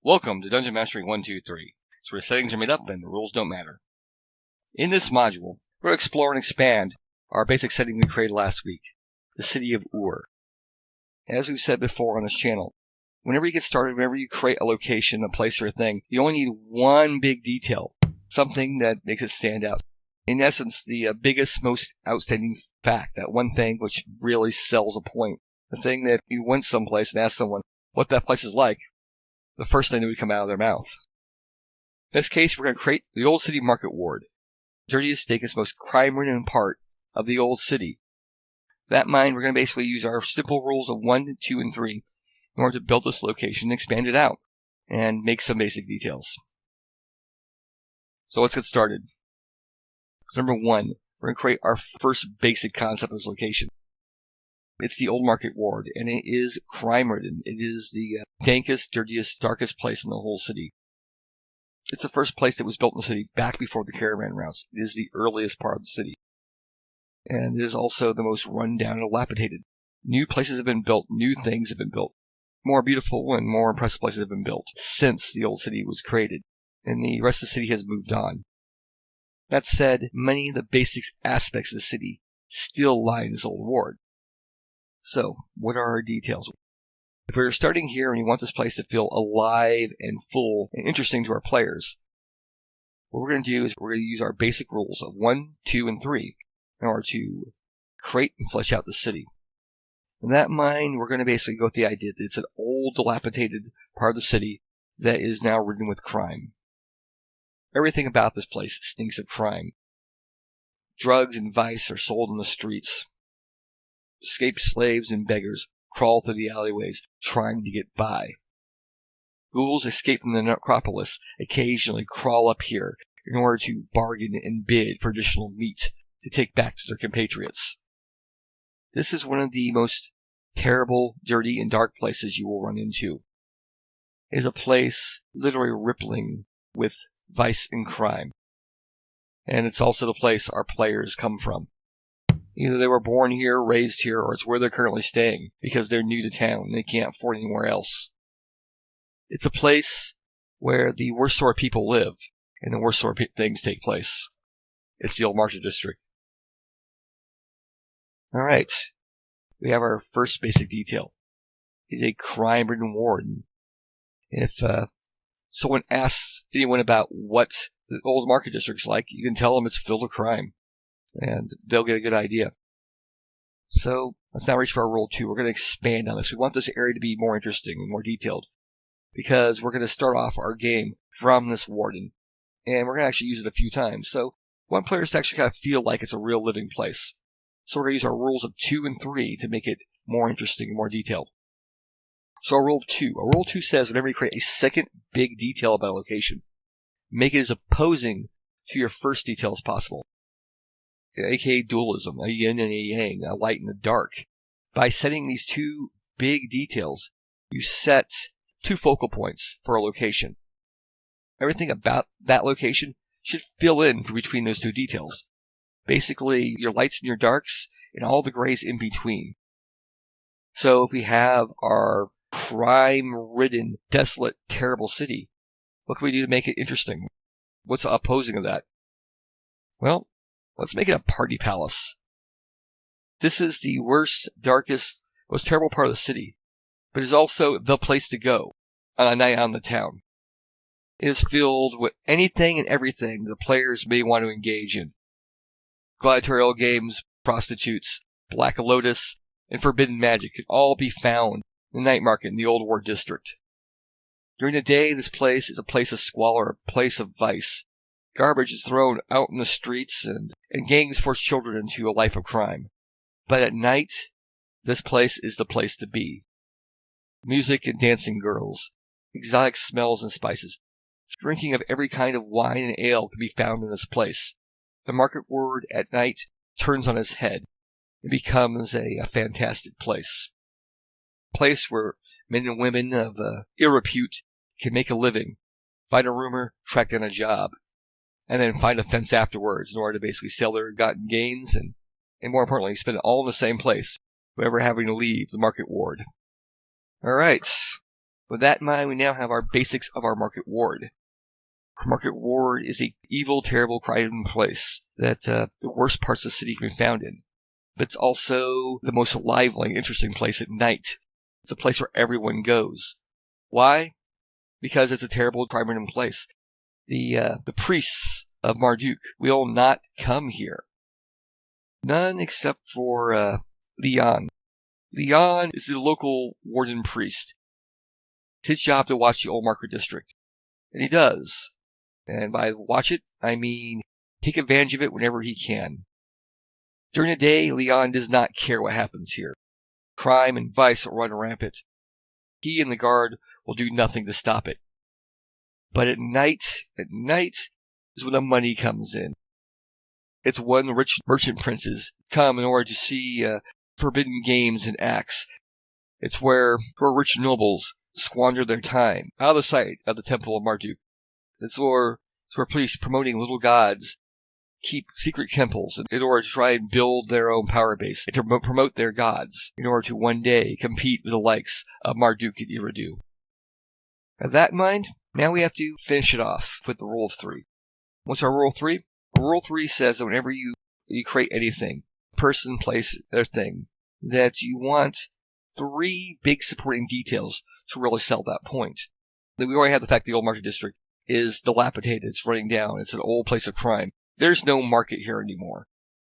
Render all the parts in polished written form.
Welcome to Dungeon Mastery 123, where settings are made up and the rules don't matter. In this module, we're going to explore and expand our basic setting we created last week, the city of Ur. As we've said before on this channel, whenever you get started, whenever you create a location, a place, or a thing, you only need one big detail, something that makes it stand out. In essence, the biggest, most outstanding fact, that one thing which really sells a point, the thing that if you went someplace and asked someone what that place is like, the first thing that would come out of their mouth. In this case, we're going to create the Old City Market Ward, the dirtiest, dankest, most crime-ridden part of the Old City. That in mind, we're going to basically use our simple rules of 1, 2, and 3 in order to build this location and expand it out, and make some basic details. So let's get started. So number 1, we're going to create our first basic concept of this location. It's the Old Market Ward, and it is crime-ridden. It is the dankest, dirtiest, darkest place in the whole city. It's the first place that was built in the city back before the caravan routes. It is the earliest part of the city. And it is also the most run-down and dilapidated. New places have been built, new things have been built. More beautiful and more impressive places have been built since the Old City was created, and the rest of the city has moved on. That said, many of the basic aspects of the city still lie in this old ward. So, what are our details? If we're starting here and you want this place to feel alive and full and interesting to our players, what we're going to do is we're going to use our basic rules of 1, 2, and 3 in order to create and flesh out the city. In that mind, we're going to basically go with the idea that it's an old, dilapidated part of the city that is now ridden with crime. Everything about this place stinks of crime. Drugs and vice are sold in the streets. Escaped slaves and beggars crawl through the alleyways trying to get by. Ghouls escape from the necropolis occasionally crawl up here in order to bargain and bid for additional meat to take back to their compatriots. This is one of the most terrible, dirty, and dark places you will run into. It is a place literally rippling with vice and crime. And it's also the place our players come from. Either they were born here, raised here, or it's where they're currently staying because they're new to town and they can't afford anywhere else. It's a place where the worst sort of people live and the worst sort of things take place. It's the Old Market District. Alright, we have our first basic detail. It's a crime-ridden ward. If someone asks anyone about what the Old Market District's like, you can tell them it's filled with crime. And they'll get a good idea. So, let's now reach for our rule 2. We're going to expand on this. We want this area to be more interesting and more detailed, because we're going to start off our game from this warden, and we're going to actually use it a few times. So, we want players to actually kind of feel like it's a real living place. So we're going to use our rules of 2 and 3 to make it more interesting and more detailed. So our rule 2 says whenever you create a second big detail about a location, make it as opposing to your first detail as possible. aka dualism, a yin and a yang, a light and a dark. By setting these two big details, you set 2 focal points for a location. Everything about that location should fill in between those 2 details. Basically, your lights and your darks, and all the grays in between. So if we have our crime-ridden, desolate, terrible city, what can we do to make it interesting? What's the opposing of that? Well, let's make it a party palace. This is the worst, darkest, most terrible part of the city, but it is also the place to go on a night out in the town. It is filled with anything and everything the players may want to engage in. Gladiatorial games, prostitutes, Black Lotus, and forbidden magic can all be found in the night market in the Old War District. During the day, this place is a place of squalor, a place of vice. Garbage is thrown out in the streets, and gangs force children into a life of crime. But at night, this place is the place to be. Music and dancing girls, exotic smells and spices, drinking of every kind of wine and ale can be found in this place. The market ward at night turns on its head and becomes a fantastic place. A place where men and women of ill repute can make a living, find a rumor, track down a job, and then find a fence afterwards in order to basically sell their gotten gains and more importantly, spend it all in the same place, without ever having to leave the market ward. Alright, With that in mind, we now have our basics of our market ward. Our market ward is an evil, terrible, crime place that the worst parts of the city can be found in. But it's also the most lively, interesting place at night. It's a place where everyone goes. Why? Because it's a terrible, crime-ridden place. The priests of Marduk will not come here. None except for Leon. Leon is the local warden priest. It's his job to watch the old market district. And he does. And by watch it, I mean take advantage of it whenever he can. During the day, Leon does not care what happens here. Crime and vice will run rampant. He and the guard will do nothing to stop it. But at night is when the money comes in. It's when the rich merchant princes come in order to see forbidden games and acts. It's where rich nobles squander their time out of the sight of the temple of Marduk. It's where priests promoting little gods keep secret temples in order to try and build their own power base and to promote their gods in order to one day compete with the likes of Marduk and Eridu. With that in mind, now we have to finish it off with the rule of 3. What's our rule of 3? Rule 3 says that whenever you create anything, person, place, or thing, that you want 3 big supporting details to really sell that point. We already have the fact the old market district is dilapidated, it's running down, it's an old place of crime. There's no market here anymore.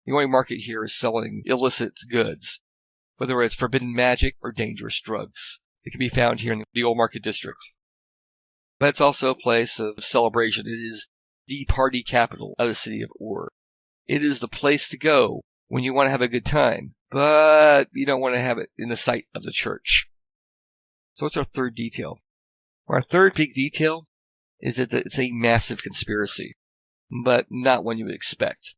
The only market here is selling illicit goods, whether it's forbidden magic or dangerous drugs. It can be found here in the old market district. But it's also a place of celebration. It is the party capital of the city of Ur. It is the place to go when you want to have a good time, but you don't want to have it in the sight of the church. So what's our third detail? Our third big detail is that it's a massive conspiracy, but not one you would expect.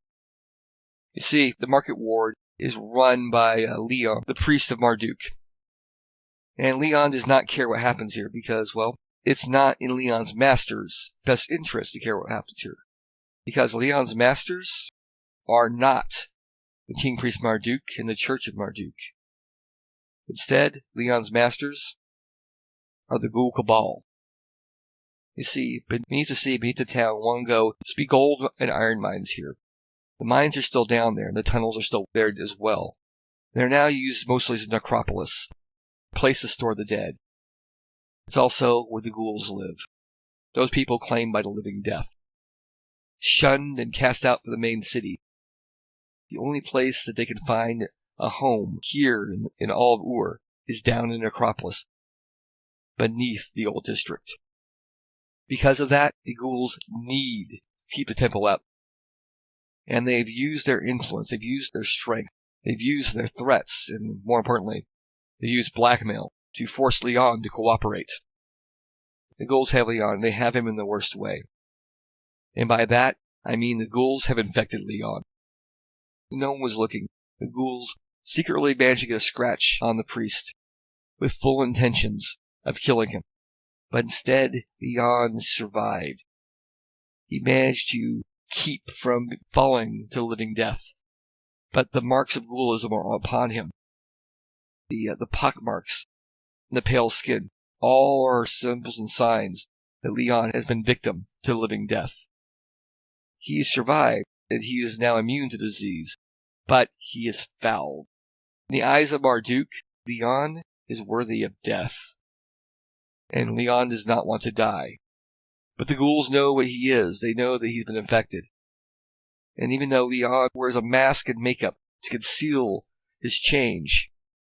You see, the market ward is run by Leon, the priest of Marduk. And Leon does not care what happens here because, well, it's not in Leon's master's best interest to care what happens here. Because Leon's masters are not the king priest Marduk and the church of Marduk. Instead, Leon's masters are the Ghoul Cabal. You see, beneath the city, beneath the town, long ago, used to be gold and iron mines here. The mines are still down there, and the tunnels are still there as well. They're now used mostly as a necropolis, a place to store the dead. It's also where the ghouls live, those people claimed by the living death. Shunned and cast out from the main city. The only place that they can find a home here in all of Ur is down in the necropolis, beneath the old district. Because of that, the ghouls need to keep the temple up. And they've used their influence, they've used their strength, they've used their threats, and more importantly, they've used blackmail to force Leon to cooperate. The ghouls have Leon, they have him in the worst way. And by that, I mean the ghouls have infected Leon. No one was looking. The ghouls secretly managed to get a scratch on the priest, with full intentions of killing him. But instead, Leon survived. He managed to keep from falling to living death. But the marks of ghoulism are upon him. The pock marks, and the pale skin, all are symbols and signs that Leon has been victim to living death. He survived, and he is now immune to disease, but he is foul. In the eyes of Marduk, Leon is worthy of death. And Leon does not want to die. But the ghouls know what he is. They know that he's been infected. And even though Leon wears a mask and makeup to conceal his change,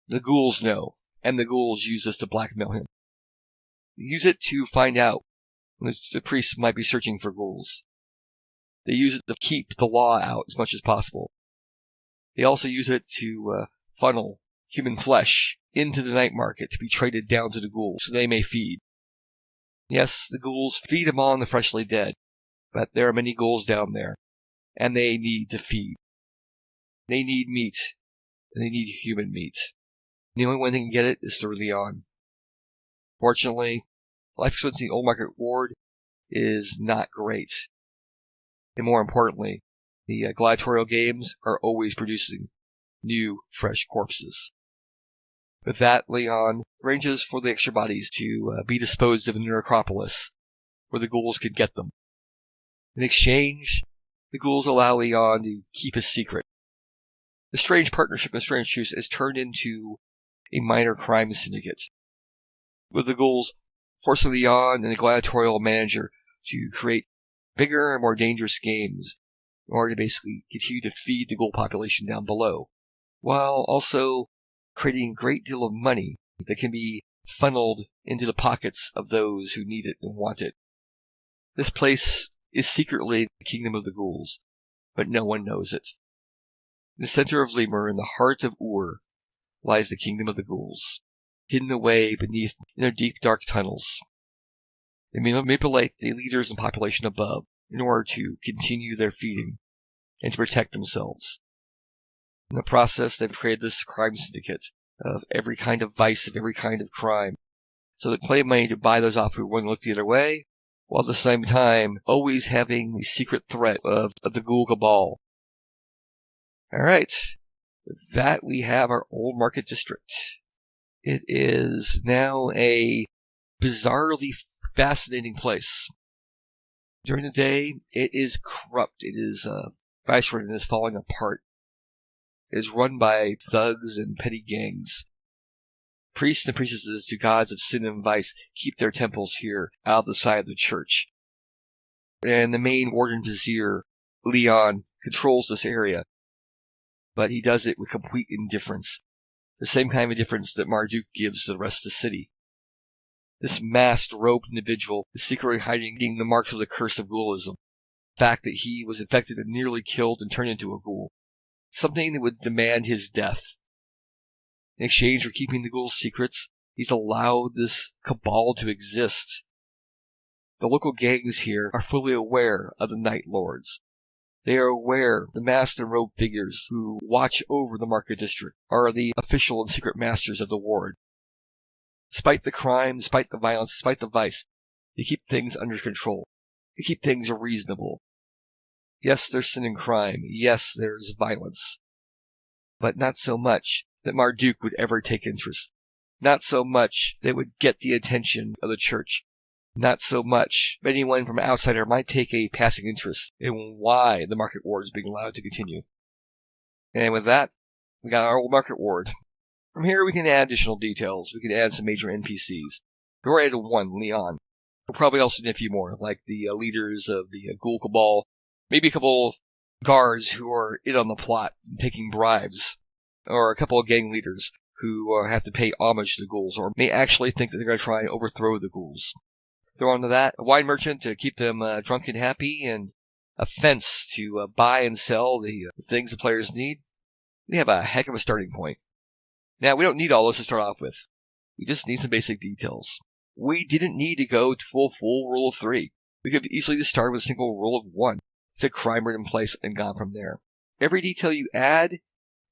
the ghouls know, and the ghouls use this to blackmail him. They use it to find out when the priests might be searching for ghouls. They use it to keep the law out as much as possible. They also use it to funnel human flesh into the night market to be traded down to the ghouls so they may feed. Yes, the ghouls feed among the freshly dead, but there are many ghouls down there, and they need to feed. They need meat, and they need human meat. The only way they can get it is through Leon. Fortunately, life expectancy in the old market ward is not great. And more importantly, the gladiatorial games are always producing new, fresh corpses. With that, Leon arranges for the extra bodies to be disposed of in the necropolis, where the ghouls could get them. In exchange, the ghouls allow Leon to keep his secret. The strange partnership and strange truce is turned into a minor crime syndicate, with the ghouls forcing Leon and the gladiatorial manager to create bigger and more dangerous games in order to basically continue to feed the ghoul population down below, while also creating a great deal of money that can be funneled into the pockets of those who need it and want it. This place is secretly the kingdom of the ghouls, but no one knows it. In the center of Lemur, in the heart of Ur, lies the kingdom of the ghouls, hidden away beneath in their deep dark tunnels. They manipulate the leaders and population above in order to continue their feeding and to protect themselves. In the process, they've created this crime syndicate of every kind of vice, of every kind of crime, so they plenty of money to buy those off who want to look the other way, while at the same time always having the secret threat of the ghoul cabal. Alright, with that we have our old market district. It is now a bizarrely fascinating place. During the day, it is corrupt. It is viceroy and is falling apart. It is run by thugs and petty gangs. Priests and priestesses to gods of sin and vice keep their temples here, out of the sight of the church. And the main warden vizier, Leon, controls this area. But he does it with complete indifference. The same kind of indifference that Marduk gives to the rest of the city. This masked, robed individual is secretly hiding the marks of the curse of ghoulism. The fact that he was infected and nearly killed and turned into a ghoul. Something that would demand his death. In exchange for keeping the ghoul's secrets, he's allowed this cabal to exist. The local gangs here are fully aware of the Night Lords. They are aware the masked and robed figures who watch over the market district are the official and secret masters of the ward. Despite the crime, despite the violence, despite the vice, they keep things under control. They keep things reasonable. Yes, there's sin and crime. Yes, there's violence. But not so much that Marduk would ever take interest. Not so much that would get the attention of the church. Not so much anyone from outsider might take a passing interest in why the market ward is being allowed to continue. And with that, we got our old market ward. From here we can add additional details. We can add some major NPCs. We already added one, Leon. We'll probably also need a few more, like the leaders of the Ghoul Cabal. Maybe a couple guards who are in on the plot and taking bribes. Or a couple of gang leaders who have to pay homage to the ghouls, or may actually think that they're going to try and overthrow the ghouls. Throw onto that a wine merchant to keep them drunk and happy, and a fence to buy and sell the things the players need. We have a heck of a starting point. Now, we don't need all this to start off with. We just need some basic details. We didn't need to go to full rule of 3. We could easily just start with a single rule of 1. Set crime rate in place and gone from there. Every detail you add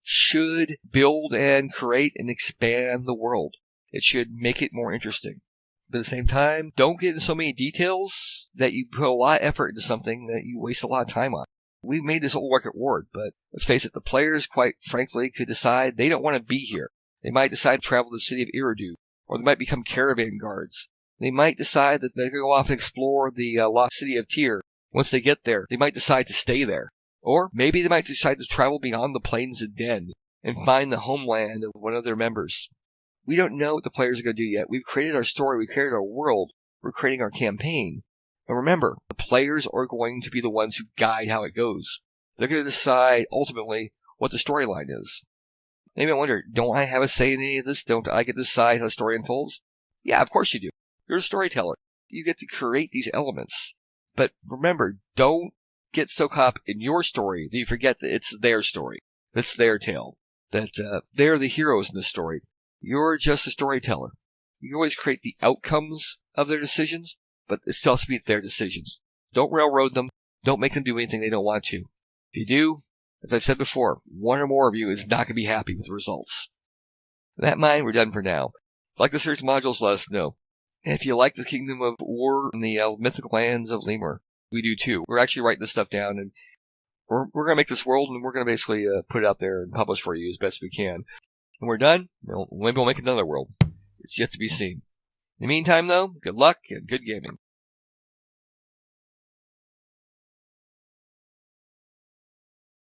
should build and create and expand the world. It should make it more interesting. But at the same time, don't get into so many details that you put a lot of effort into something that you waste a lot of time on. We made this old market ward, but let's face it, the players, quite frankly, could decide they don't want to be here. They might decide to travel to the city of Eridu, or they might become caravan guards. They might decide that they're going to go off and explore the lost city of Tyr. Once they get there, they might decide to stay there. Or maybe they might decide to travel beyond the plains of Den and find the homeland of one of their members. We don't know what the players are going to do yet. We've created our story, we've created our world, we're creating our campaign. And remember, the players are going to be the ones who guide how it goes. They're going to decide, ultimately, what the storyline is. Maybe I wonder, don't I have a say in any of this? Don't I get to decide how the story unfolds? Yeah, of course you do. You're a storyteller. You get to create these elements. But remember, don't get so caught up in your story that you forget that it's their story. It's their tale. That they're the heroes in the story. You're just a storyteller. You can always create the outcomes of their decisions, but it still has to be their decisions. Don't railroad them. Don't make them do anything they don't want to. If you do, as I've said before, one or more of you is not going to be happy with the results. With that in mind, we're done for now. If you like the series modules, let us know. And if you like the Kingdom of Ur and the mythic lands of Lemur, we do too. We're actually writing this stuff down, and we're going to make this world, and we're going to basically put it out there and publish for you as best we can. When we're done, maybe we'll make another world. It's yet to be seen. In the meantime, though, good luck and good gaming.